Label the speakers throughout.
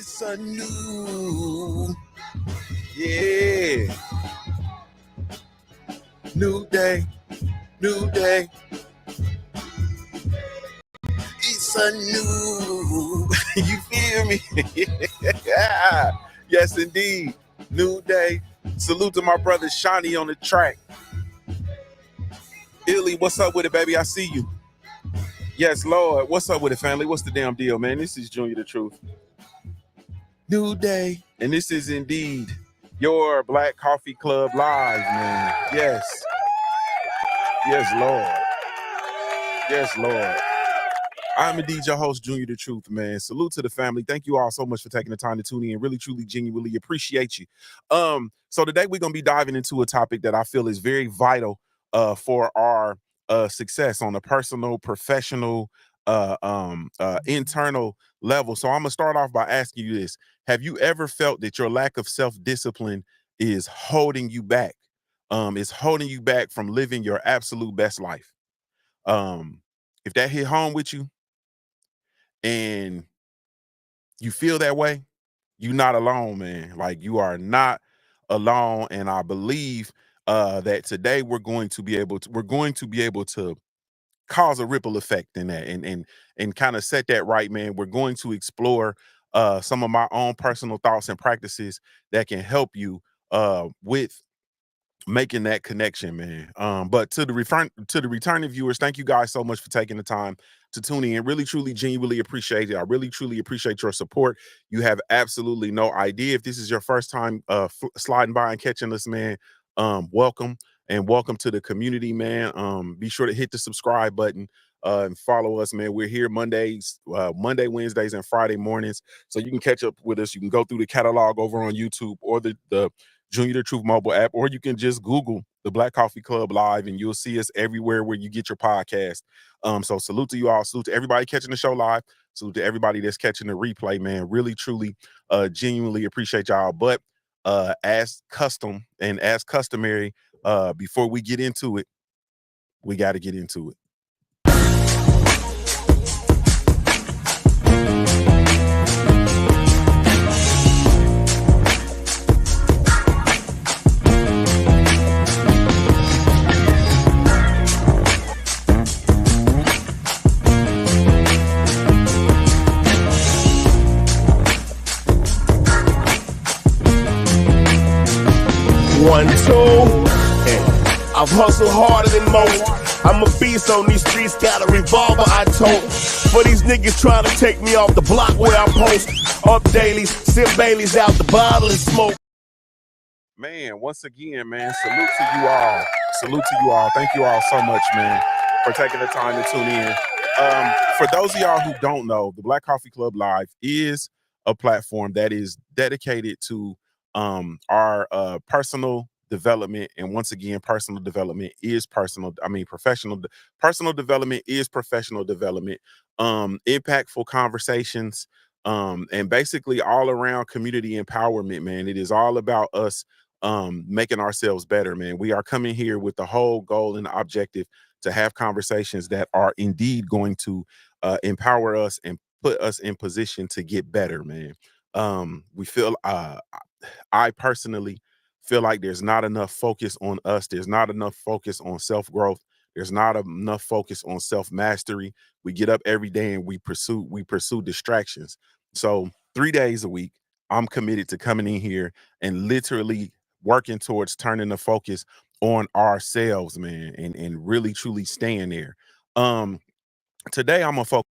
Speaker 1: It's a new day. It's a new, you feel me? Yeah. Yes, indeed. New day. Salute to my brother Shawnee on the track. Illy, what's up with it, baby? I see you. Yes, Lord. What's up with it, family? What's the damn deal, man? This is Junior the Truth. New day. And this is indeed your Black Coffee Club Live, man. Yes. Yes, Lord. Yes, Lord. I'm indeed your host, Junior the Truth, man. Salute to the family. Thank you all so much for taking the time to tune in. Really, truly, genuinely appreciate you. So today we're going to be diving into a topic that I feel is very vital for our success on a personal, professional, internal level. So I'm going to start off by asking you this. Have you ever felt that your lack of self-discipline is holding you back? Is holding you back from living your absolute best life? If that hit home with you, and you feel that way, you're not alone, man. Like, you are not alone. And I believe that today we're going to be able to cause a ripple effect in that and kind of set that right, man. We're going to explore some of my own personal thoughts and practices that can help you with making that connection, man. But to the returning viewers, thank you guys so much for taking the time to tune in. Really, truly, genuinely appreciate it. I really, truly appreciate your support. You have absolutely no idea. If this is your first time sliding by and catching us, man, welcome and welcome to the community, man. Be sure to hit the subscribe button and follow us, man. We're here Monday, Wednesdays, and Friday mornings, so you can catch up with us. You can go through the catalog over on YouTube or the Junior the Truth mobile app, or you can just Google the Black Coffee Club Live and you'll see us everywhere where you get your podcast. So salute to you all. Salute to everybody catching the show live. Salute to everybody that's catching the replay, man. Really, truly, genuinely appreciate y'all. But as custom and as customary, before we get into it, we got to get into it.
Speaker 2: One, two, I've hustled harder than most. I'm a beast on these streets, got a revolver I tote. For these niggas trying to take me off the block where I post up dailies, sip Baileys out the bottle and smoke.
Speaker 1: Man, once again, man, salute to you all. Salute to you all. Thank you all so much, man, for taking the time to tune in. For those of y'all who don't know, the Black Coffee Club Live is a platform that is dedicated to our personal development. And once again, personal development is personal development is professional development. Impactful conversations, and basically all around community empowerment, man. It is all about us making ourselves better, man. We are coming here with the whole goal and objective to have conversations that are indeed going to empower us and put us in position to get better, man. We feel I personally feel like there's not enough focus on us. There's not enough focus on self-growth. There's not enough focus on self-mastery. We get up every day and we pursue distractions. So 3 days a week, I'm committed to coming in here and literally working towards turning the focus on ourselves, man, and really truly staying there. Today I'm gonna focus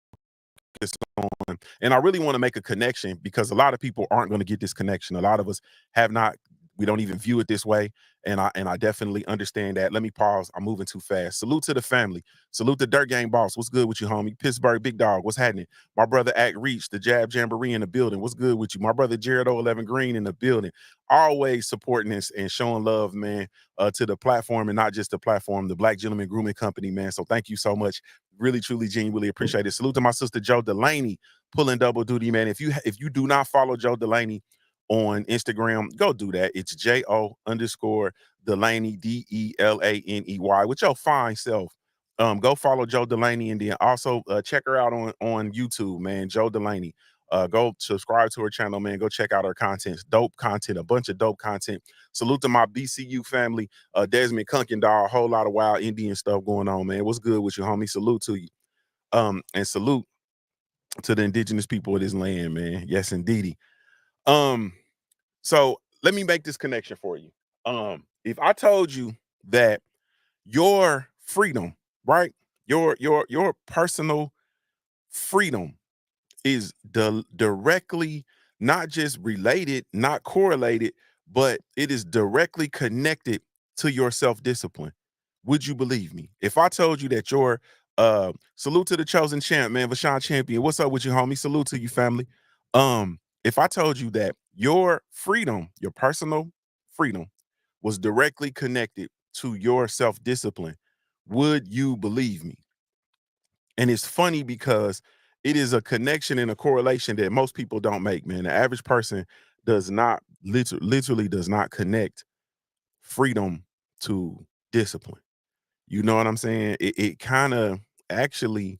Speaker 1: on, and I really want to make a connection because a lot of people aren't going to get this connection. A lot of us have not, we don't even view it this way. And I definitely understand that. Let me pause. I'm moving too fast. Salute to the family. Salute the Dirt Gang boss. What's good with you, homie? Pittsburgh Big Dog. What's happening? My brother Act Reach, the Jab Jamboree in the building. What's good with you? My brother Jared 011 Green in the building. Always supporting us and showing love, man, to the platform, and not just the platform, the Black Gentleman Grooming Company, man. So thank you so much. Really, truly, genuinely appreciate it. Salute to my sister Joe Delaney, pulling double duty, man. If you do not follow Joe Delaney on Instagram, go do that. It's JO_Delaney, DELANEY, with your fine self. Go follow Joe Delaney, and then also check her out on YouTube, man. Joe Delaney. Go subscribe to her channel, man. Go check out her content. It's dope content, a bunch of dope content. Salute to my BCU family, Desmond Kunkendall, a whole lot of wild Indian stuff going on, man. What's good with you, homie? Salute to you. And salute to the indigenous people of this land, man. Yes, indeedy. So let me make this connection for you. If I told you that your freedom, right? Your personal freedom is directly not just related, not correlated, but it is directly connected to your self-discipline. Would you believe me? If I told you that your salute to the chosen champ, man, Vashawn Champion. What's up with you, homie? Salute to you, family. If I told you that your freedom, your personal freedom, was directly connected to your self-discipline, would you believe me? And it's funny because it is a connection and a correlation that most people don't make, man. The average person does not literally does not connect freedom to discipline. You know what I'm saying? It kind of actually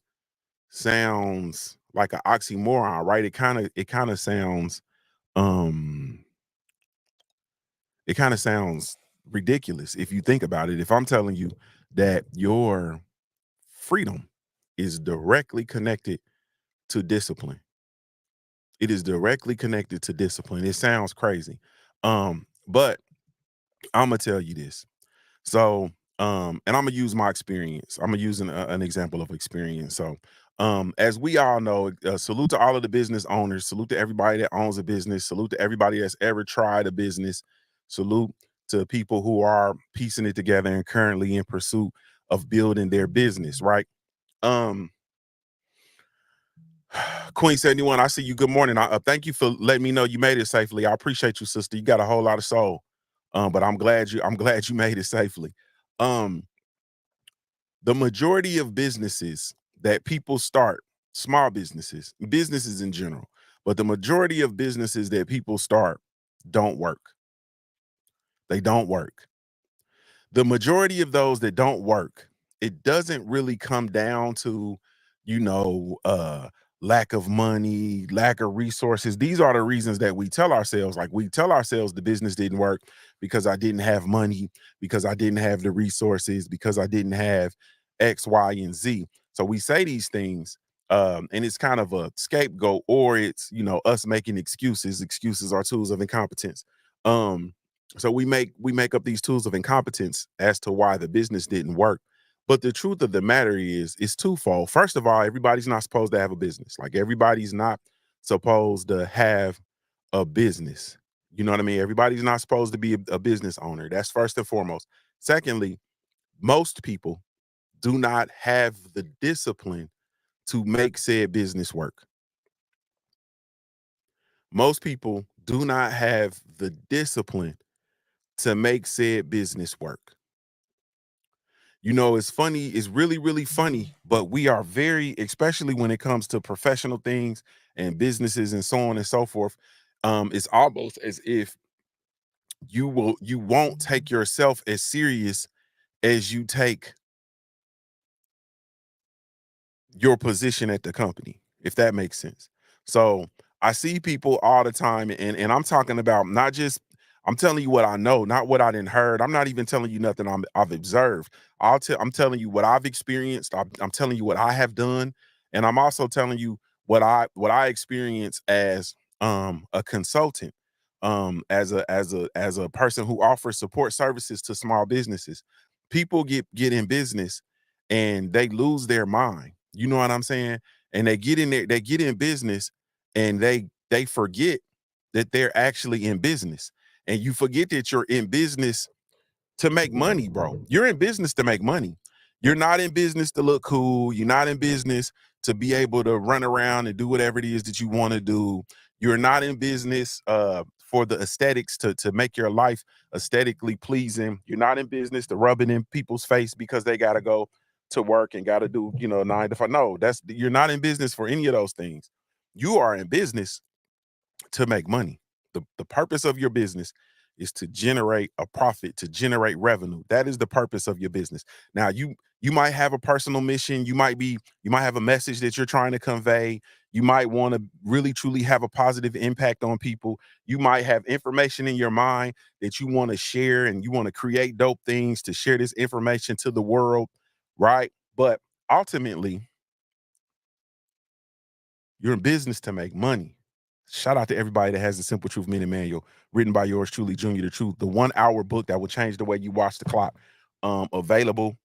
Speaker 1: sounds like an oxymoron, right? It kind of sounds um it kind of sounds ridiculous if you think about it. If I'm telling you that your freedom is directly connected to discipline. It is directly connected to discipline. It sounds crazy. But I'm gonna tell you this. So, and I'm gonna use my experience. I'm gonna use an example of experience. So, as we all know, salute to all of the business owners. Salute to everybody that owns a business. Salute to everybody that's ever tried a business. Salute to people who are piecing it together and currently in pursuit of building their business. Right. Um, Queen 71, I see you. Good morning. Thank you for letting me know you made it safely. I appreciate you, sister. You got a whole lot of soul. But I'm glad you made it safely. Um, the majority of businesses that people start, small businesses in general, but the majority of businesses that people start don't work. They don't work. The majority of those that don't work, it doesn't really come down to, you know, lack of money, lack of resources. These are the reasons that we tell ourselves, like we tell ourselves the business didn't work because I didn't have money, because I didn't have the resources, because I didn't have X, Y, and Z. So we say these things, and it's kind of a scapegoat, or it's, you know, us making excuses. Excuses are tools of incompetence. So we make up these tools of incompetence as to why the business didn't work. But the truth of the matter is, it's twofold. First of all, everybody's not supposed to have a business. Like everybody's not supposed to have a business. You know what I mean? Everybody's not supposed to be a business owner. That's first and foremost. Secondly, most people do not have the discipline to make said business work. Most people do not have the discipline to make said business work. You know, it's funny, it's really, really funny, but we are very, especially when it comes to professional things and businesses and so on and so forth. It's almost as if you won't take yourself as serious as you take your position at the company, if that makes sense. So I see people all the time, and I'm talking about not just, I'm telling you what I know, not what I didn't heard. I'm not even telling you nothing I've observed. I'm telling you what I've experienced. I'm telling you what I have done, and I'm also telling you what I experience as a consultant, as a person who offers support services to small businesses. People get in business and they lose their mind. You know what I'm saying? And they get in there, they get in business, and they forget that they're actually in business. And you forget that you're in business to make money, bro. You're in business to make money. You're not in business to look cool. You're not in business to be able to run around and do whatever it is that you want to do. You're not in business for the aesthetics to make your life aesthetically pleasing. You're not in business to rub it in people's face because they got to go to work and got to do, 9 to 5. No, you're not in business for any of those things. You are in business to make money. The purpose of your business is to generate a profit, to generate revenue. That is the purpose of your business. Now, you might have a personal mission, you might have a message that you're trying to convey. You might want to really truly have a positive impact on people. You might have information in your mind that you want to share, and you want to create dope things to share this information to the world, right? But ultimately, you're in business to make money. Shout out to everybody that has the Simple Truth Minute Manual, written by yours truly, Junior the Truth, the 1 hour book that will change the way you watch the clock. Available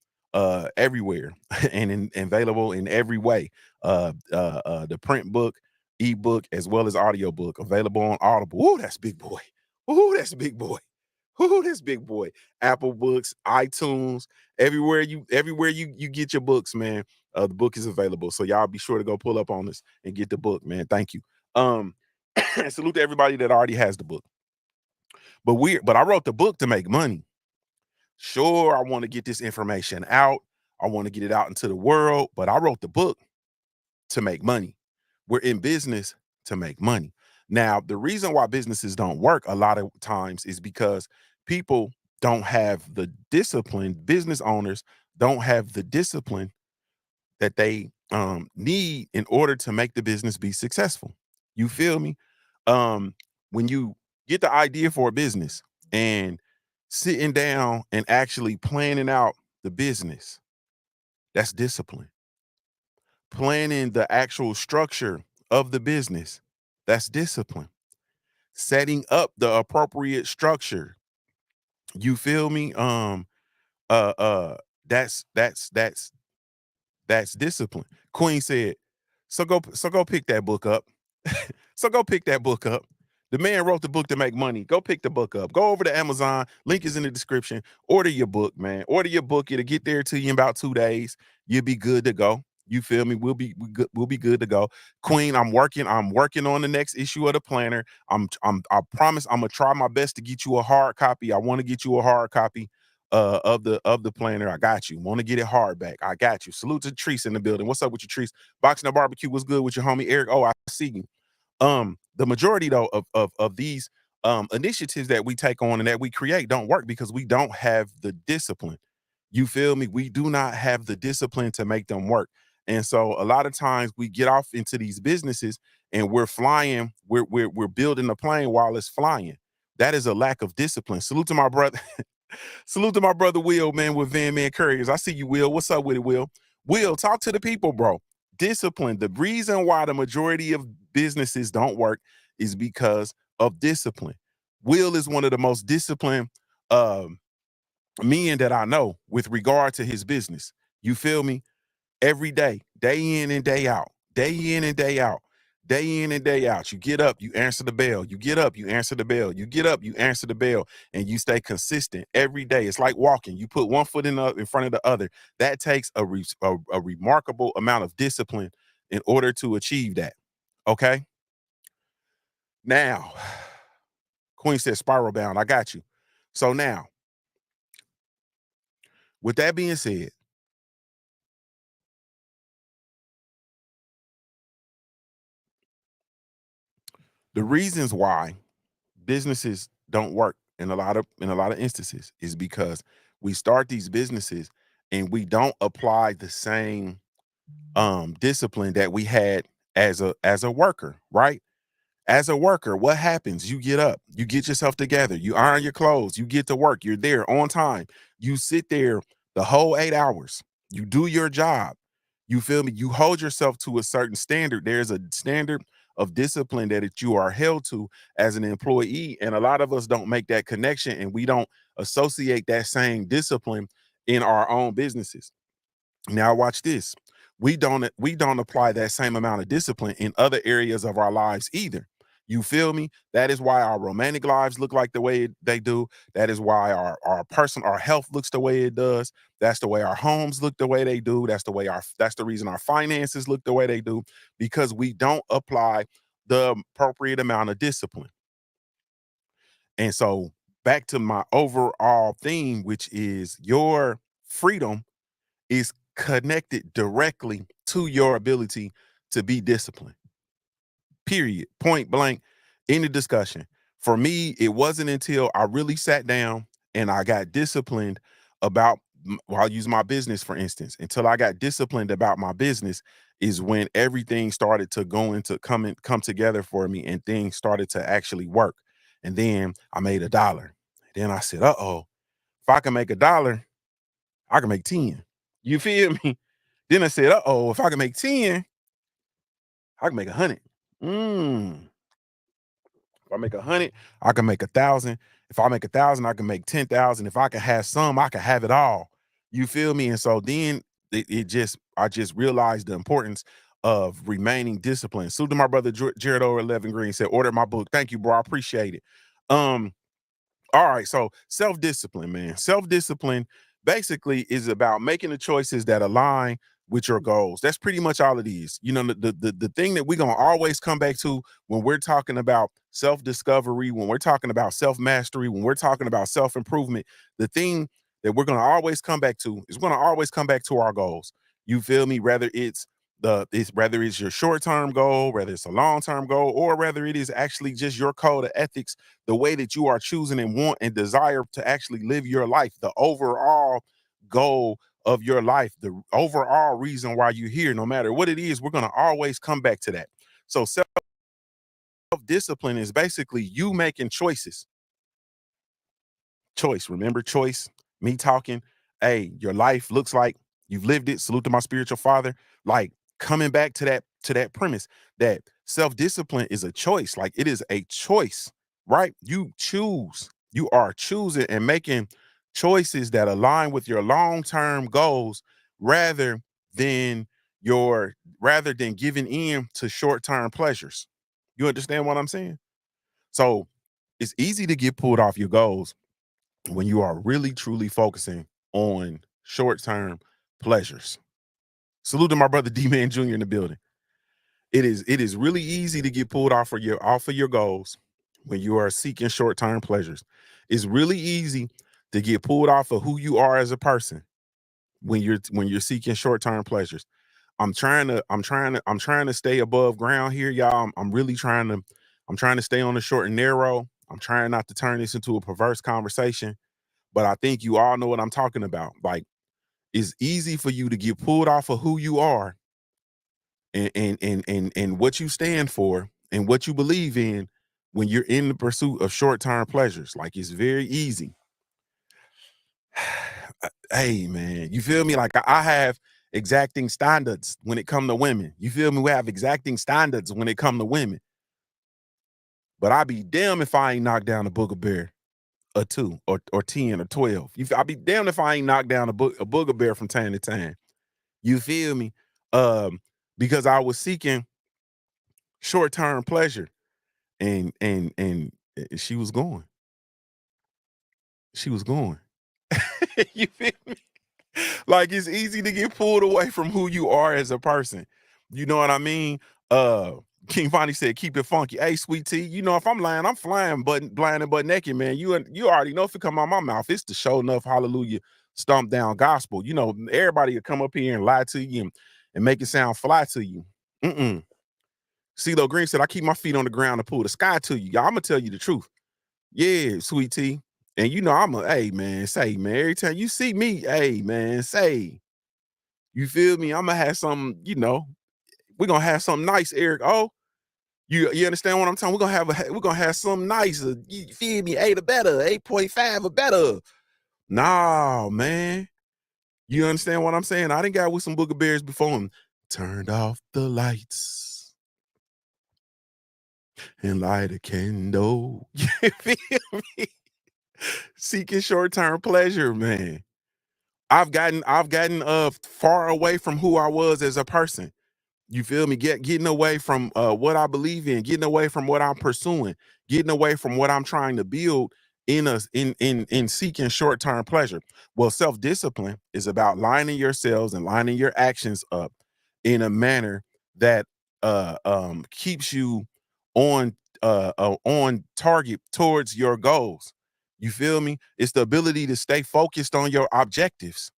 Speaker 1: everywhere and available in every way. The print book, ebook, as well as audio book, available on Audible. Ooh, that's big boy. Ooh, that's big boy. Ooh, that's big boy. Apple Books, iTunes, everywhere you get your books, man. The book is available. So y'all be sure to go pull up on this and get the book, man. Thank you. Um, salute to everybody that already has the book. But I wrote the book to make money. Sure, I want to get this information out. I want to get it out into the world, but I wrote the book to make money. We're in business to make money. Now, the reason why businesses don't work a lot of times is because people don't have the discipline. Business owners don't have the discipline that they need in order to make the business be successful. You feel me? When you get the idea for a business and sitting down and actually planning out the business, that's discipline. Planning the actual structure of the business, that's discipline. Setting up the appropriate structure, you feel me? Uh uh that's discipline. Queen said, so go pick that book up. So go pick that book up. The man wrote the book to make money. Go pick the book up. Go over to Amazon. Link is in the description. Order your book, man. Order your book. It'll get there to you in about 2 days. You'll be good to go. You feel me? We'll be good to go. Queen, I'm working on the next issue of the planner. I promise I'm gonna try my best to get you a hard copy. I want to get you a hard copy of the planner. I got you. Want to get it hardback. I got you. Salute to Treese in the building. What's up with you, Treese? Boxing the barbecue. What's good with your homie Eric? Oh, I see you. The majority though of these initiatives that we take on and that we create don't work because we don't have the discipline. You feel me? We do not have the discipline to make them work. And so a lot of times we get off into these businesses and we're flying, we're building a plane while it's flying. That is a lack of discipline. Salute to my brother. Salute to my brother Will, man, with Van Man Couriers. I see you, Will. What's up with it, Will? Will, talk to the people, bro. Discipline. The reason why the majority of businesses don't work is because of discipline. Will is one of the most disciplined men that I know with regard to his business. You feel me? Every day in and day out, day in and day out, day in and day out. You get up, you answer the bell. You get up, you answer the bell. You get up, you answer the bell, and you stay consistent every day. It's like walking. You put one foot in front of the other. That takes a remarkable amount of discipline in order to achieve that. Okay. Now, Queen said spiral bound. I got you. So now, with that being said, the reasons why businesses don't work in a lot of instances is because we start these businesses and we don't apply the same discipline that we had as a worker, right? As a worker, what happens? You get up, you get yourself together, you iron your clothes, you get to work, you're there on time. You sit there the whole 8 hours, you do your job. You feel me? You hold yourself to a certain standard. There's a standard of discipline that you are held to as an employee. And a lot of us don't make that connection and we don't associate that same discipline in our own businesses. Now watch this. We don't apply that same amount of discipline in other areas of our lives either. You feel me? That is why our romantic lives look like the way they do. That is why our health looks the way it does. That's the way our homes look the way they do. That's the reason our finances look the way they do, because we don't apply the appropriate amount of discipline. And so back to my overall theme, which is your freedom is connected directly to your ability to be disciplined. Period. Point blank. In the discussion. For me, it wasn't until I really sat down and I got disciplined about, well, I'll use my business for instance, until I got disciplined about my business is when everything started to come together for me and things started to actually work. And then I made $1. Then I said, uh-oh, if I can make $1, I can make 10. You feel me? Then I said, uh-oh, if I can make 10, I can make 100. Mm. If I make 100, I can make 1,000. If I make 1,000, I can make 10,000. If I can have some, I can have it all. You feel me? And so then I just realized the importance of remaining disciplined. Salute to my brother Jared over 11 Green said, order my book. Thank you, bro. I appreciate it. Um, all right, so self-discipline, man. Self-discipline basically is about making the choices that align with your goals. That's pretty much all it is. You know, the thing that we're gonna always come back to when we're talking about self-discovery, when we're talking about self-mastery, when we're talking about self-improvement, the thing that we're gonna always come back to is we're gonna always come back to our goals. You feel me? Whether it's your short-term goal, whether it's a long-term goal, or whether it is actually just your code of ethics, the way that you are choosing and want and desire to actually live your life, the overall goal of your life, the overall reason why you're here, no matter what it is, we're going to always come back to that. So self-discipline is basically you making choices. Choice, remember choice, me talking, hey, your life looks like you've lived it. Salute to my spiritual father. Like coming back to that premise that self-discipline is a choice. Like it is a choice, right? You choose. You are choosing and making choices that align with your long-term goals rather than rather than giving in to short-term pleasures. You understand what I'm saying? So it's easy to get pulled off your goals when you are really truly focusing on short-term pleasures. Salute to my brother D-Man Jr. in the building. It is really easy to get pulled off of your goals when you are seeking short-term pleasures. It's really easy to get pulled off of who you are as a person when you're seeking short-term pleasures. I'm trying to stay above ground here, y'all. I'm really trying to stay on the short and narrow. I'm trying not to turn this into a perverse conversation, but I think you all know what I'm talking about. Like, it's easy for you to get pulled off of who you are and what you stand for and what you believe in when you're in the pursuit of short-term pleasures. Like, it's very easy. Hey, man, you feel me? Like I have exacting standards when it come to women. You feel me? We have exacting standards when it come to women. But I be damn if I ain't knocked down a booger bear or two or 10 or 12. I'll be damned if I ain't knocked down a booger bear from time to time. You feel me? Um, because I was seeking short-term pleasure, and she was going. She was going. You feel me? Like, it's easy to get pulled away from who you are as a person. You know what I mean? Uh King Vonnie said, keep it funky. Hey, sweet tea, you know, if I'm lying, I'm flying blind and butt naked, man. You already know if it come out my mouth, it's the show enough hallelujah stomp down gospel. You know, everybody will come up here and lie to you and make it sound fly to you. Mm-mm. CeeLo Green said, I keep my feet on the ground to pull the sky to you. Y'all, I'm gonna tell you the truth. Yeah, sweet tea. And you know, hey man, say, man, every time you see me, hey man, say, you feel me? I'm gonna have something, you know, we're gonna have something nice, Eric. Oh, you understand what I'm talking? We're gonna have something nice. You feel me? 8 or better, 8.5 or better. Nah, man. You understand what I'm saying? I done got with some booger bears before and turned off the lights and light a candle. You feel me? Seeking short-term pleasure, man. I've gotten far away from who I was as a person. You feel me? Getting away from what I believe in, getting away from what I'm pursuing, getting away from what I'm trying to build in seeking short-term pleasure. Well, self-discipline is about lining yourselves and lining your actions up in a manner that keeps you on target towards your goals. You feel me? It's the ability to stay focused on your objectives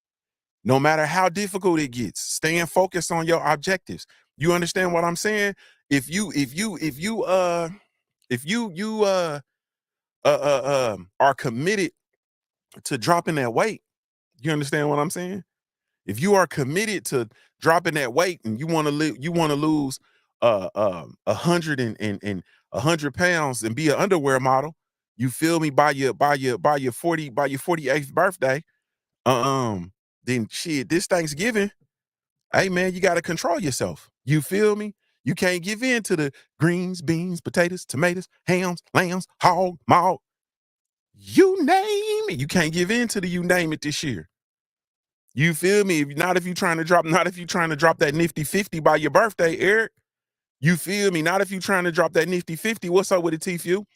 Speaker 1: no matter how difficult it gets, staying focused on your objectives. You understand what I'm saying? If you are committed to dropping that weight, you understand what I'm saying? If you are committed to dropping that weight and you want to lose 100 and be an underwear model, you feel me, by your 48th birthday, then shit, this Thanksgiving, hey man, you got to control yourself. You feel me? You can't give in to the greens, beans, potatoes, tomatoes, hams, lambs, hog, malt. You name it. You can't give in to the you name it this year. You feel me? If you're trying to drop that nifty 50 by your birthday, Eric. You feel me? Not if you're trying to drop that nifty 50. What's up with the T-Few?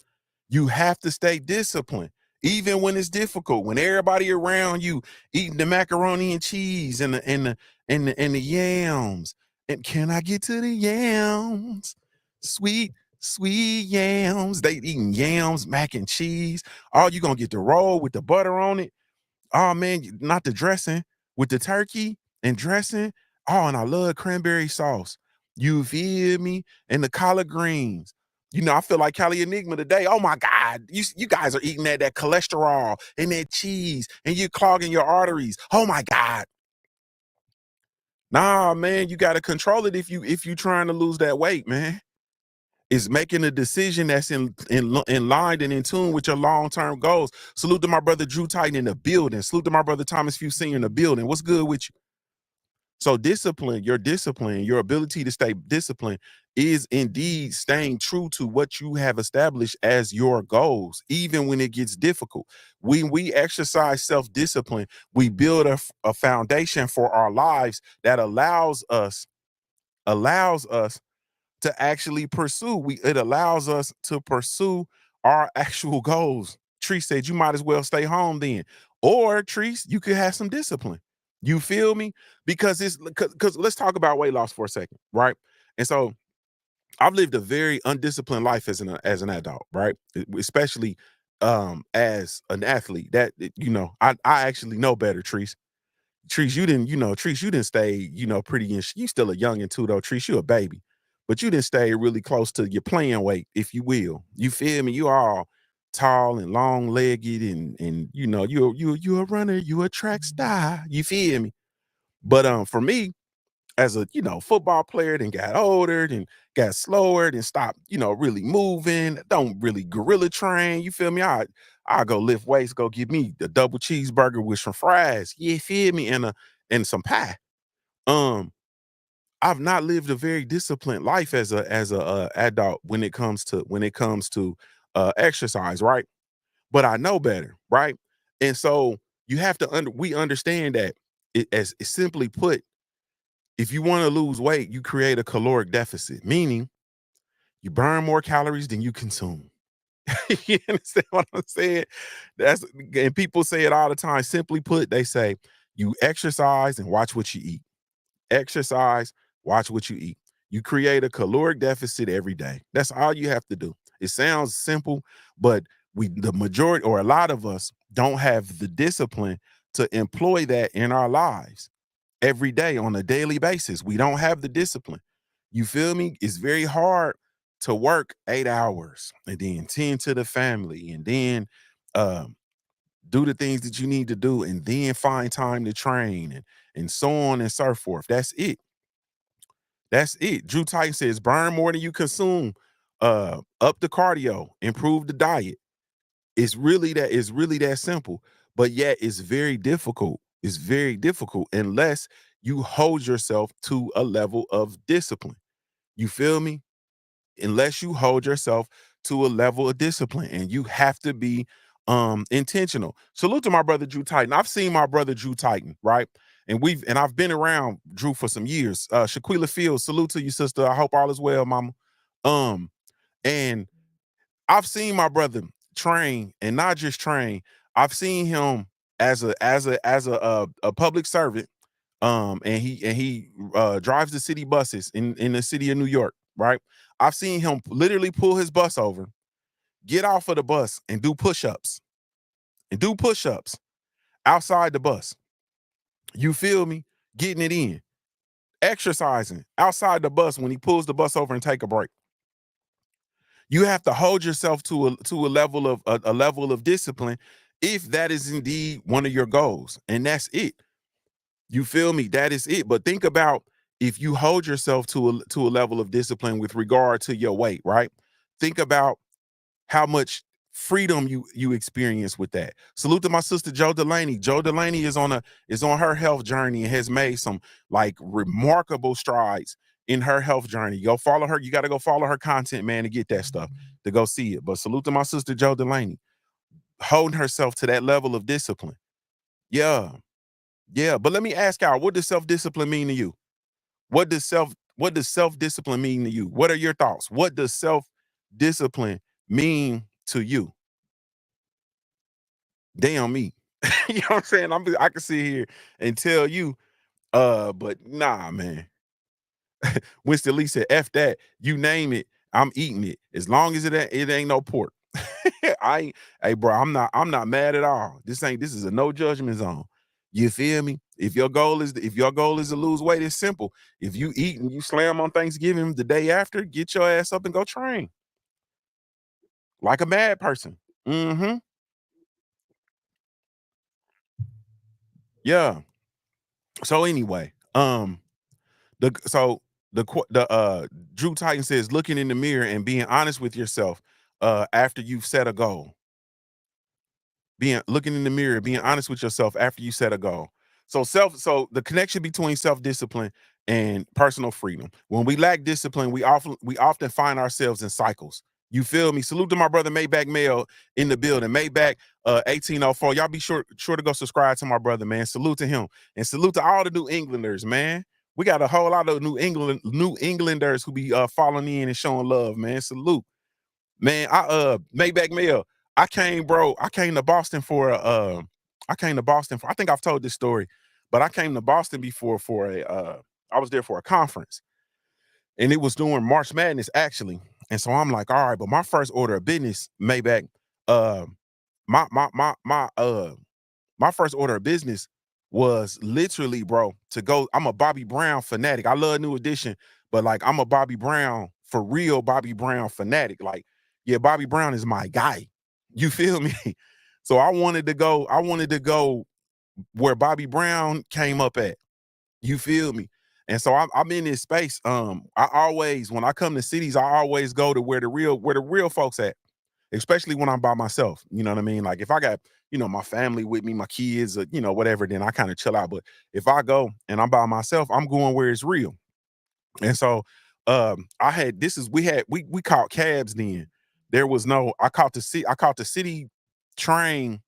Speaker 1: You have to stay disciplined, even when it's difficult. When everybody around you eating the macaroni and cheese and the yams. And can I get to the yams? Sweet, sweet yams. They eating yams, mac and cheese. Oh, you gonna get the roll with the butter on it. Oh man, not the dressing with the turkey and dressing. Oh, and I love cranberry sauce. You feel me? And the collard greens. You know, I feel like Cali Enigma today. Oh my God, you guys are eating that cholesterol and that cheese, and you're clogging your arteries. Oh my God. Nah, man, you got to control it if you trying to lose that weight, man. Is making a decision that's in line and in tune with your long-term goals. Salute to my brother Drew Titan in the building. Salute to my brother Thomas Few Sr. in the building. What's good with you? So discipline, your ability to stay disciplined is indeed staying true to what you have established as your goals, even when it gets difficult. When we exercise self-discipline, we build a foundation for our lives that allows us to actually pursue. It allows us to pursue our actual goals. Tree said, you might as well stay home then. Or Treese, you could have some discipline. You feel me? Because because let's talk about weight loss for a second, right? And so I've lived a very undisciplined life as an adult, right? Especially as an athlete. That you know, I actually know better, Treese. Treese, you didn't stay, pretty in, you still a youngin' too though, Treese, you a baby. But you didn't stay really close to your playing weight, if you will. You feel me? You all tall and long legged and you're a runner, you a track star. You feel me? But for me, as a football player, then got older, then got slower, then stopped, really moving, don't really gorilla train. You feel me? I go lift weights, go get me the double cheeseburger with some fries. You feel me? And some pie. Um, I've not lived a very disciplined life as a adult when it comes to exercise, right? But I know better, right? And so you have to we understand that as simply put, If you want to lose weight, you create a caloric deficit, meaning you burn more calories than you consume. You understand what I'm saying? That's and people say it all the time. Simply put, they say you exercise and watch what you eat. Exercise, watch what you eat. You create a caloric deficit every day. That's all you have to do. It sounds simple, but the majority or a lot of us don't have the discipline to employ that in our lives every day on a daily basis. We don't have the discipline. You feel me? It's very hard to work 8 hours and then tend to the family and then um, do the things that you need to do and then find time to train and so on and so forth. That's it. That's it. Drew Titan says burn more than you consume. Up the cardio, improve the diet. It's really that simple. But yet it's very difficult. It's very difficult unless you hold yourself to a level of discipline. You feel me? Unless you hold yourself to a level of discipline, and you have to be intentional. Salute to my brother Drew Titan. I've seen my brother Drew Titan, right? And I've been around Drew for some years. Shaquila Fields, salute to you, sister. I hope all is well, mama. Um, and I've seen my brother train, and not just train. I've seen him as a public servant. And he drives the city buses in the city of New York, right? I've seen him literally pull his bus over, get off of the bus, and do push-ups outside the bus. You feel me? Getting it in, exercising outside the bus when he pulls the bus over and take a break. You have to hold yourself to a level of a level of discipline if that is indeed one of your goals, and that's it. You feel me? That is it. But think about if you hold yourself to a level of discipline with regard to your weight, right? Think about how much freedom you experience with that. Salute to my sister Joe Delaney. Joe Delaney is on her health journey and has made some like remarkable strides in her health journey. Go follow her. You got to go follow her content, man, to get that stuff, to go see it. But salute to my sister Joe Delaney, holding herself to that level of discipline. Yeah. Yeah. But let me ask y'all, what does self-discipline mean to you? What does self-discipline mean to you? What are your thoughts? What does self-discipline mean to you? Damn me. You know what I'm saying? I can sit here and tell you, but nah, man. Winston Lee said, F that. You name it, I'm eating it. As long as it ain't no pork. I ain't, hey bro, I'm not mad at all. This is a no judgment zone. You feel me? If your goal is to lose weight, it's simple. If you eat and you slam on Thanksgiving the day after, get your ass up and go train like a mad person. Mm-hmm. Yeah. So anyway, so the Drew Titan says looking in the mirror and being honest with yourself after you've set a goal. Being looking in the mirror, being honest with yourself after you set a goal. So the connection between self-discipline and personal freedom. When we lack discipline, we often find ourselves in cycles. You feel me? Salute to my brother Maybach Mail in the building. Maybach 1804. Y'all be sure to go subscribe to my brother, man. Salute to him. And salute to all the New Englanders, man. We got a whole lot of New Englanders who be following in and showing love, man. Salute. Man, Maybach Mail. I came to Boston I think I've told this story, but I came to Boston before for I was there for a conference, and it was during March Madness actually. And so I'm like, all right, but my first order of business, Maybach, uh my first order of business was literally, bro, to go. I'm a Bobby Brown fanatic. I love New Edition, but like I'm a Bobby Brown for real, Bobby Brown fanatic. Like, yeah, Bobby Brown is my guy. You feel me? So I wanted to go where Bobby Brown came up at. You feel me? And so I'm in this space. I always, when I come to cities, I always go to where the real folks at, especially when I'm by myself. You know what I mean? Like if I got, my family with me, my kids, or, whatever, then I kind of chill out. But if I go and I'm by myself, I'm going where it's real. And so I had this is we caught cabs then. There was no I caught the city train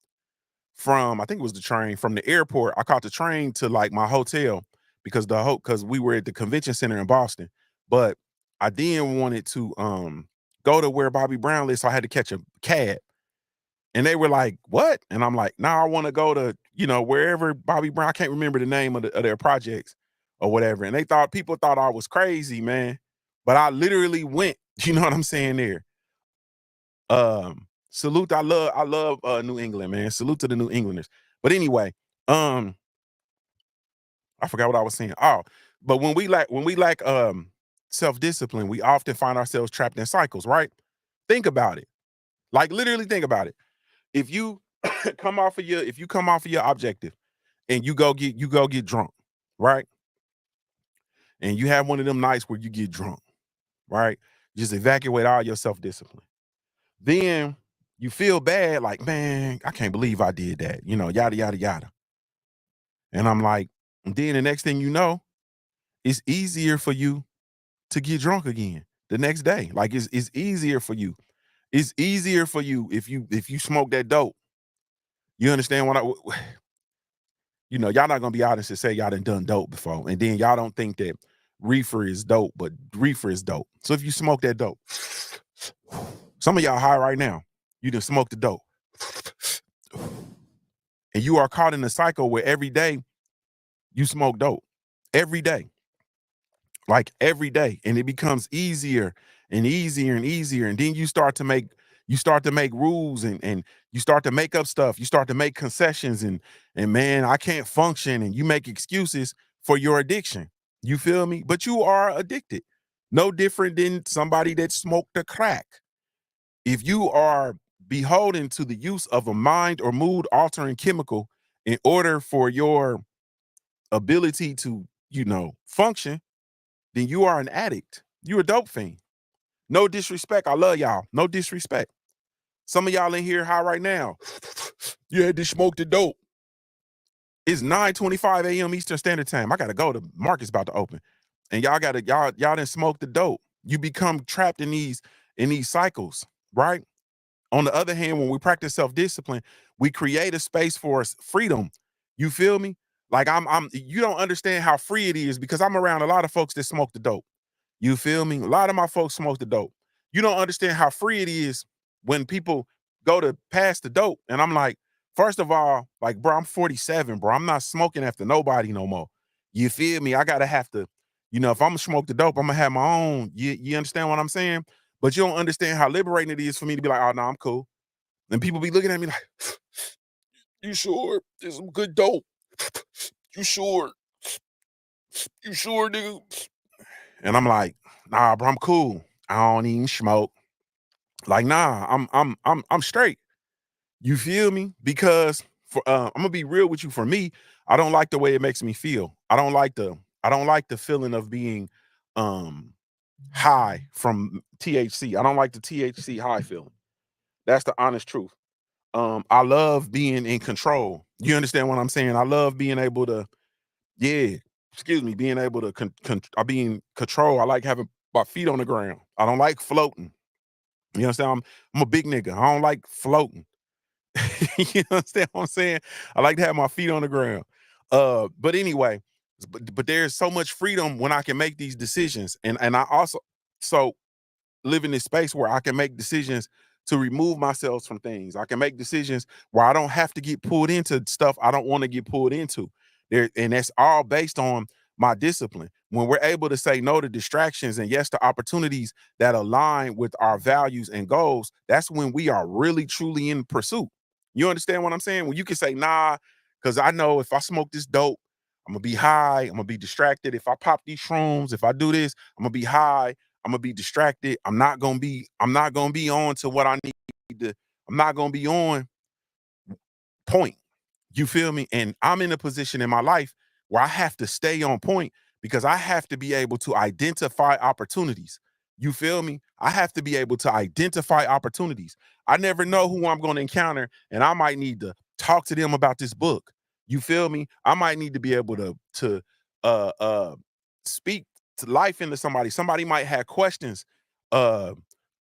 Speaker 1: from, I think it was the train from the airport. I caught the train to like my hotel because we were at the convention center in Boston, but I then wanted to go to where Bobby Brown lives, so I had to catch a cab. And they were like, "What?" And I'm like, "Nah, I want to go to, wherever Bobby Brown." I can't remember the name of their projects or whatever. And people thought I was crazy, man. But I literally went. You know what I'm saying there? Salute. I love New England, man. Salute to the New Englanders. But anyway, um, I forgot what I was saying. Oh, but when we lack self-discipline, we often find ourselves trapped in cycles, right? Think about it. Like literally think about it. If you if you come off of your objective and you go get drunk, right? And you have one of them nights where you get drunk, right? Just evacuate all your self-discipline. Then you feel bad, like, man, I can't believe I did that, yada yada yada. And I'm like, and then the next thing you know, it's easier for you to get drunk again the next day. Like it's easier for you. It's easier for you if you smoke that dope. You understand what y'all not gonna be honest and say y'all done dope before, and then y'all don't think that reefer is dope, but reefer is dope. So if you smoke that dope, some of y'all high right now, you done smoke the dope, and you are caught in a cycle where every day you smoke dope, every day, like every day, and it becomes easier and easier and easier, and then you start to make rules, and you start to make up stuff, you start to make concessions, and man, I can't function, and you make excuses for your addiction. You feel me? But you are addicted, no different than somebody that smoked a crack. If you are beholden to the use of a mind or mood altering chemical in order for your ability to function, then you are an addict. You're a dope fiend. No disrespect. I love y'all. No disrespect. Some of y'all in here high right now. You had to smoke the dope. It's 9:25 a.m. Eastern Standard Time. I gotta go. The market's about to open. And y'all didn't smoke the dope. You become trapped in these cycles, right? On the other hand, when we practice self-discipline, we create a space for freedom. You feel me? Like you don't understand how free it is because I'm around a lot of folks that smoke the dope. You feel me? A lot of my folks smoke the dope. You don't understand how free it is when people go to pass the dope. And I'm like, first of all, like, bro, I'm 47, bro. I'm not smoking after nobody no more. You feel me? I gotta have to, if I'm gonna smoke the dope, I'm gonna have my own. You understand what I'm saying? But you don't understand how liberating it is for me to be like, oh no, I'm cool. And people be looking at me like, you sure? There's some good dope. You sure? You sure, nigga? And I'm like, nah, bro, I'm cool. I don't even smoke. Like, nah, I'm straight. You feel me? Because I'm gonna be real with you. For me, I don't like the way it makes me feel. I don't like the feeling of being um high from THC. I don't like the THC high feeling. That's the honest truth. I love being in control. You understand what I'm saying? I love being able to, yeah, excuse me, being able to I be in control. I like having my feet on the ground. I don't like floating. You understand? I'm a big nigga. I don't like floating. You understand what I'm saying? I like to have my feet on the ground. But anyway, but there's so much freedom when I can make these decisions. And I also so live in this space where I can make decisions to remove myself from things. I can make decisions where I don't have to get pulled into stuff I don't want to get pulled into. And that's all based on my discipline. When we're able to say no to distractions and yes to opportunities that align with our values and goals, that's when we are really truly in pursuit. You understand what I'm saying? When you can say nah, because I know if I smoke this dope, I'm gonna be high, I'm gonna be distracted. If I pop these shrooms, if I do this, I'm gonna be high, I'm gonna be distracted. I'm not gonna be on to what I need to. I'm not gonna be on point. You feel me? And I'm in a position in my life where I have to stay on point because I have to be able to identify opportunities. You feel me? I have to be able to identify opportunities. I never know who I'm going to encounter, and I might need to talk to them about this book. You feel me? I might need to be able to uh uh speak to life into somebody. Somebody might have questions, uh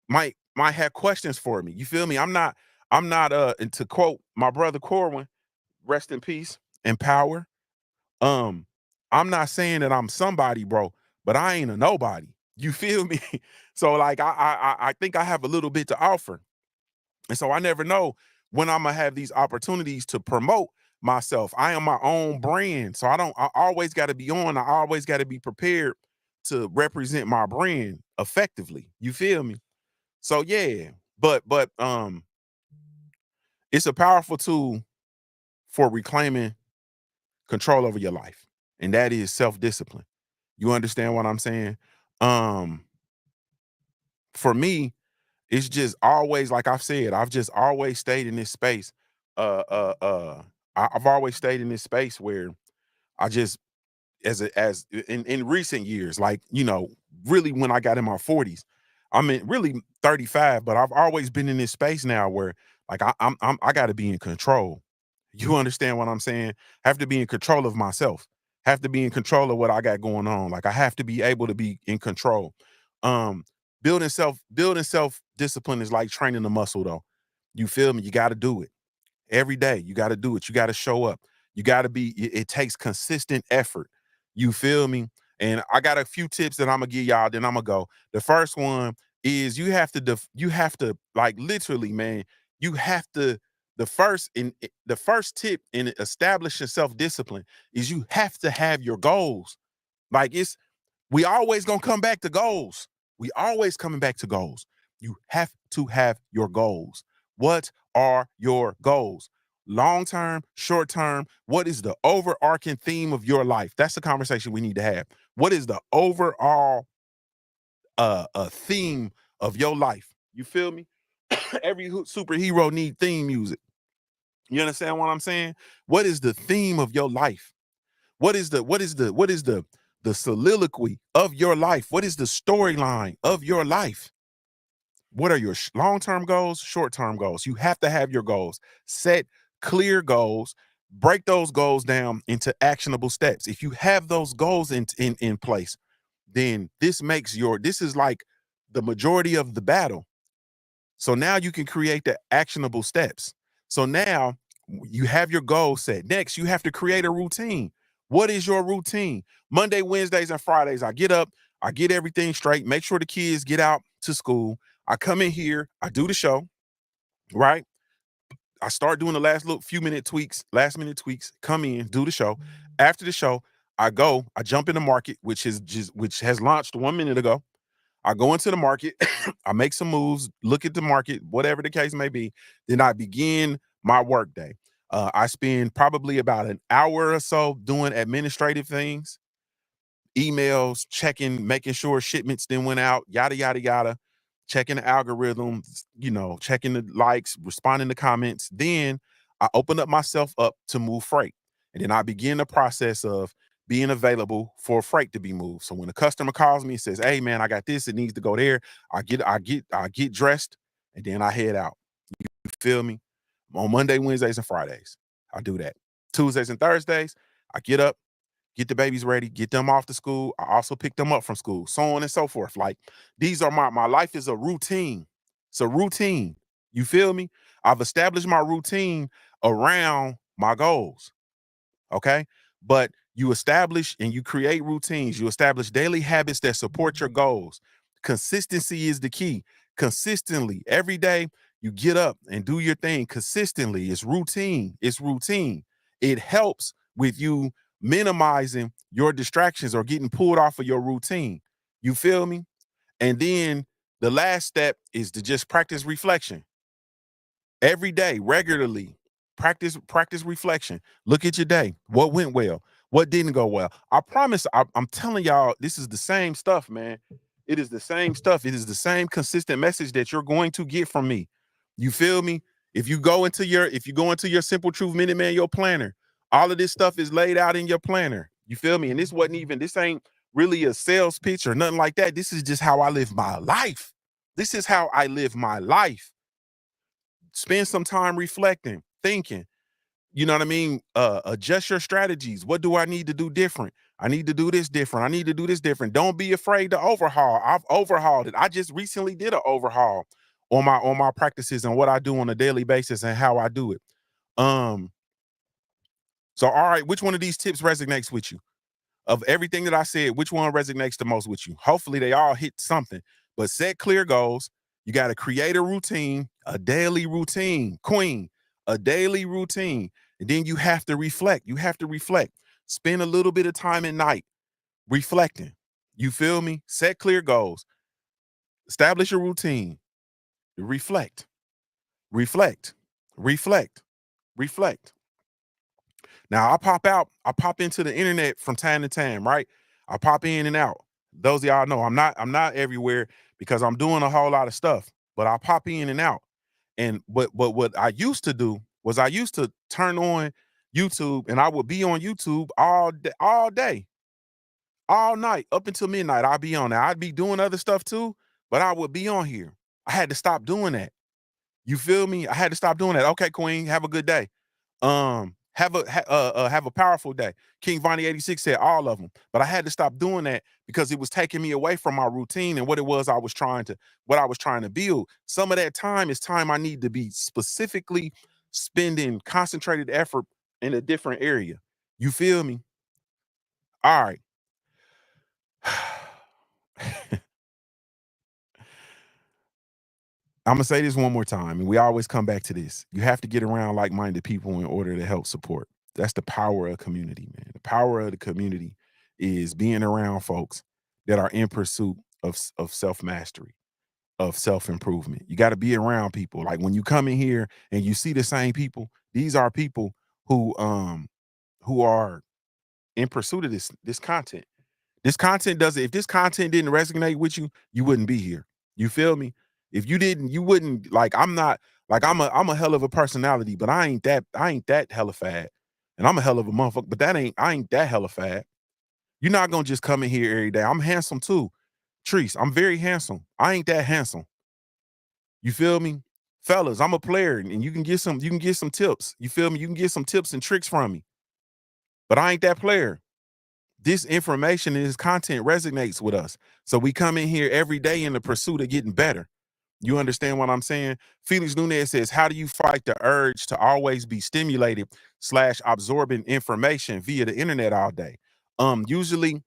Speaker 1: might have questions for me. You feel me? I'm not and to quote my brother Corwin, rest in peace and power. Um, I'm not saying that I'm somebody, bro, but I ain't a nobody. You feel me? So like I think I have a little bit to offer. And so I never know when I'm gonna have these opportunities to promote myself. I am my own brand. So I always got to be on. I always got to be prepared to represent my brand effectively. You feel me? So yeah, but it's a powerful tool for reclaiming control over your life. And that is self-discipline. You understand what I'm saying? Um, for me, it's just always like I've said, I've just always stayed in this space. Uh uh uh I've always stayed in this space where I just as in recent years, like, really when I got in my 40s, I mean really 35, but I've always been in this space now where like I gotta be in control. You understand what I'm saying? Have to be in control of myself. Have to be in control of what I got going on. Like I have to be able to be in control. Um, building self discipline is like training a muscle though. You feel me? You got to do it every day. You got to do it. You got to show up. You got to be. It takes consistent effort. You feel me? And I got a few tips that I'm gonna give y'all. Then I'm gonna go. The first one is you have to like literally, man. You have to the first tip in establishing self discipline is you have to have your goals. Like we always gonna come back to goals. We always coming back to goals. You have to have your goals. What are your goals? Long term, short term. What is the overarching theme of your life? That's the conversation we need to have. What is the overall theme of your life? You feel me? Every superhero need theme music. You understand what I'm saying? What is the theme of your life? What is the soliloquy of your life? What is the storyline of your life? What are your long-term goals, short-term goals? You have to have your goals. Set clear goals, break those goals down into actionable steps. If you have those goals in place, then this is like the majority of the battle. So now you can create the actionable steps. So now you have your goal set. Next, you have to create a routine. What is your routine? Monday, Wednesdays, and Fridays, I get up, I get everything straight, make sure the kids get out to school. I come in here, I do the show, right? I start doing the last minute tweaks, come in, do the show. After the show, I jump in the market, which has launched 1 minute ago. I go into the market, I make some moves, look at the market, whatever the case may be. Then I begin my work day. I spend probably about an hour or so doing administrative things, emails, checking, making sure shipments then went out, yada, yada, yada, checking the algorithms, checking the likes, responding to comments. Then I open up myself up to move freight. And then I begin the process of being available for freight to be moved. So when a customer calls me and says, "Hey man, I got this, it needs to go there," I get dressed and then I head out. You feel me? On Monday, Wednesdays, and Fridays. I do that. Tuesdays and Thursdays, I get up, get the babies ready, get them off to school. I also pick them up from school, so on and so forth. Like these are my life is a routine. It's a routine. You feel me? I've established my routine around my goals. Okay. But you establish and you create routines, you establish daily habits that support your goals. Consistency is the key. Consistently, every day, you get up and do your thing consistently. It's routine. It's routine. It helps with you minimizing your distractions or getting pulled off of your routine. You feel me? And then the last step is to just practice reflection every day regularly. Practice reflection. Look at your day. What went well? What didn't go well? I promise, I'm telling y'all, this is the same stuff, man. It is the same stuff. It is the same consistent message that you're going to get from me. You feel me? If you go into your Simple Truth Minute Man, your planner, all of this stuff is laid out in your planner. You feel me? And this ain't really a sales pitch or nothing like that. This is just how I live my life. This is how I live my life. Spend some time reflecting, thinking. You know what I mean? Adjust your strategies. What do I need to do different? I need to do this different. I need to do this different. Don't be afraid to overhaul. I've overhauled it. I just recently did an overhaul on my practices and what I do on a daily basis and how I do it. Um, so all right, which one of these tips resonates with you? Of everything that I said, which one resonates the most with you? Hopefully they all hit something, but set clear goals. You got to create a routine, a daily routine, queen, a daily routine. And then you have to reflect. You have to reflect. Spend a little bit of time at night reflecting. You feel me? Set clear goals. Establish a routine. Reflect, reflect, reflect, reflect. Now I pop into the internet from time to time, right? I pop in and out. Those of y'all know I'm not everywhere because I'm doing a whole lot of stuff, but I pop in and out. And but what I used to do was I used to turn on YouTube and I would be on YouTube all day, all night, up until midnight. I'd be on there. I'd be doing other stuff too, but I would be on here. I had to stop doing that. You feel me? I had to stop doing that. Okay, Queen, have a good day. Have a powerful day. King Vonnie 86 said all of them, but I had to stop doing that because it was taking me away from my routine and what it was what I was trying to build. Some of that time is time I need to be specifically spending concentrated effort in a different area. You feel me? All right. I'm gonna say this one more time, and we always come back to this. You have to get around like-minded people in order to help support. That's the power of community, man. The power of the community is being around folks that are in pursuit of self-mastery, of self-improvement. You got to be around people. Like when you come in here and you see the same people, these are people who are in pursuit of this content. This content doesn't, if this content didn't resonate with you, you wouldn't be here. You feel me? If you didn't, you wouldn't like I'm not like I'm a hell of a personality, but I ain't that hella fad. And I'm a hell of a motherfucker, but I ain't that hella fad. You're not gonna just come in here every day. I'm handsome too. Treese, I'm very handsome. I ain't that handsome. You feel me? Fellas, I'm a player and you can get some tips. You feel me? You can get some tips and tricks from me. But I ain't that player. This information and this content resonates with us. So we come in here every day in the pursuit of getting better. You understand what I'm saying? Felix Nunez says, how do you fight the urge to always be stimulated / absorbing information via the internet all day? Usually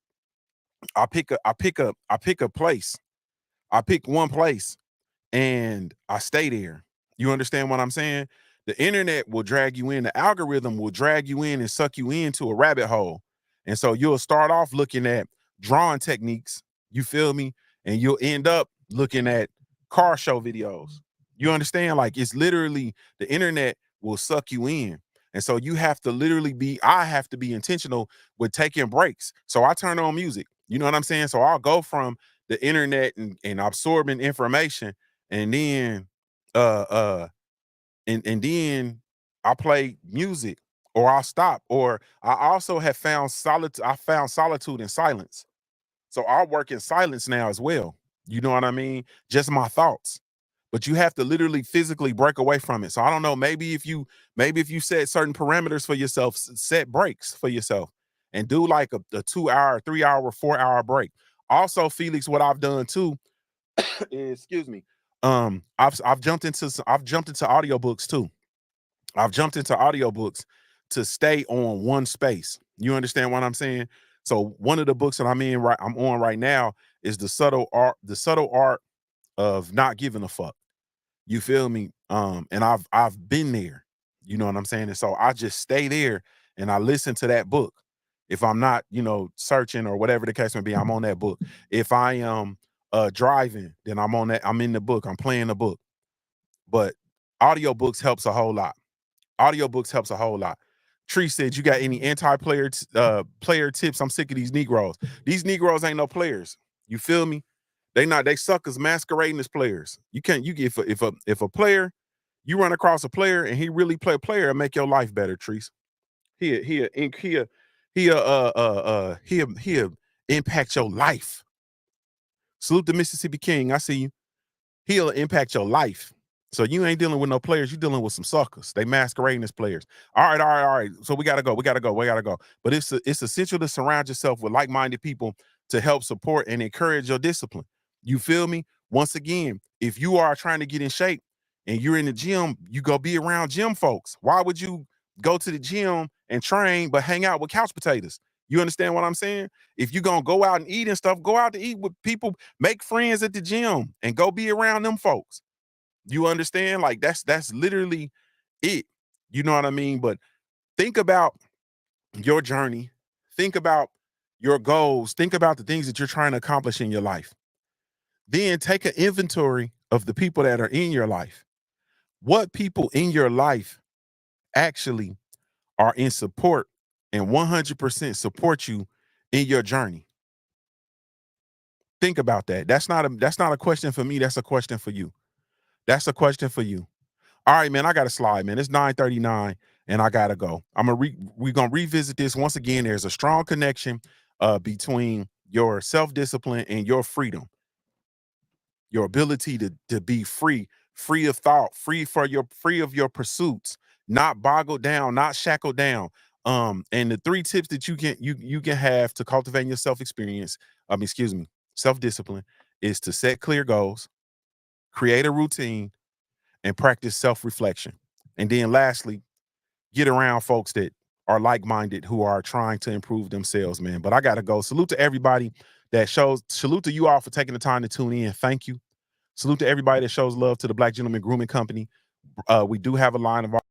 Speaker 1: I pick a place. I pick one place and I stay there. You understand what I'm saying? The internet will drag you in, the algorithm will drag you in and suck you into a rabbit hole. And so you'll start off looking at drawing techniques, you feel me? And you'll end up looking at car show videos. You understand? Like it's literally the internet will suck you in. And so you have to literally I have to be intentional with taking breaks. So I turn on music. You know what I'm saying? So I'll go from the internet and absorbing information and then uh uh and then I play music or I'll stop. Or I also have found solitude in silence. So I'll work in silence now as well. You know what I mean? Just my thoughts. But you have to literally physically break away from it. So I don't know, maybe if you set certain parameters for yourself, set breaks for yourself and do like a 2 hour, 3 hour, 4 hour break. Also, Felix, what I've done too is, excuse me, I've jumped into audiobooks too. I've jumped into audiobooks to stay on one space. You understand what I'm saying? So one of the books that I'm on right now is the subtle art of not giving a fuck. You feel me? And I've been there. You know what I'm saying? And so I just stay there and I listen to that book. If I'm not, searching or whatever the case may be, I'm on that book. If I am driving, then I'm in the book, I'm playing the book. But audiobooks helps a whole lot. Audiobooks helps a whole lot. Tree said, you got any anti-player player tips? I'm sick of these Negroes. These Negroes ain't no players. You feel me? They suckers masquerading as players. You can't, if a player, you run across a player and he really play a player and make your life better, Treese. He'll impact your life. Salute the Mississippi King. I see you. He'll impact your life. So you ain't dealing with no players. You're dealing with some suckers. They masquerading as players. All right. So we gotta go. We gotta go. But it's essential to surround yourself with like-minded people to help support and encourage your discipline. You feel me? Once again, if you are trying to get in shape and you're in the gym, you go be around gym folks. Why would you go to the gym and train but hang out with couch potatoes? You understand what I'm saying? If you're gonna go out and eat and stuff, go out to eat with people, make friends at the gym and go be around them folks. You understand? Like that's literally it. You know what I mean? But think about your journey. Think about your goals. Think about the things that you're trying to accomplish in your life. Then take an inventory of the people that are in your life. What people in your life actually are in support and 100% support you in your journey. Think about that. That's not a question for me. That's a question for you. That's a question for you. All right, man. I got to slide, man. It's 9:39 and I gotta go. We're gonna revisit this once again. There's a strong connection between your self-discipline and your freedom, your ability to be free of thought, free of your pursuits, not boggled down, not shackled down. And the three tips that you can have to cultivating your self-experience, self-discipline, is to set clear goals, create a routine, and practice self-reflection. And then lastly, get around folks that are like-minded who are trying to improve themselves, man. But I gotta go. Salute to everybody salute to you all for taking the time to tune in. Thank you. Salute to everybody that shows love to the Black Gentleman Grooming Company. We do have a line of our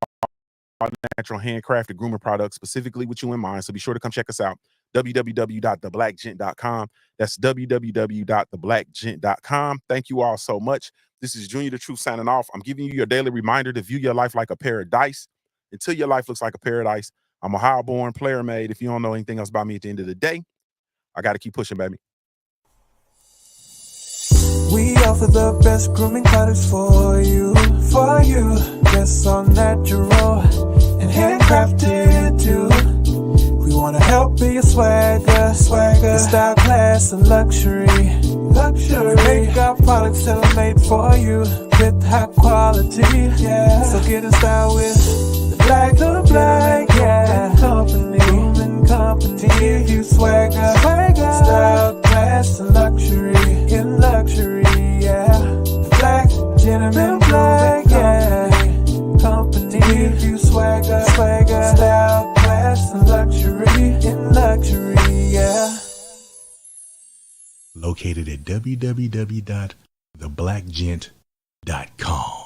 Speaker 1: natural handcrafted grooming products specifically with you in mind. So be sure to come check us out. www.theblackgent.com. That's www.theblackgent.com. Thank you all so much. This is Junior the Truth signing off. I'm giving you your daily reminder to view your life like a paradise until your life looks like a paradise. I'm a high-born player made. If you don't know anything else about me at the end of the day, I got to keep pushing, baby.
Speaker 3: We offer the best grooming products for you. Yes, all natural and handcrafted too. We wanna help be your swagger, your style, class, and luxury. We make our products tailor-made for you with high quality. Yeah, so get in style with the Black Company. Grooming Company to give you swagger, style, class, and luxury. In luxury, yeah. The Black Gentleman Company to give you swagger, style, class, and luxury. In luxury, yeah.
Speaker 4: Located at www.theblackgent.com.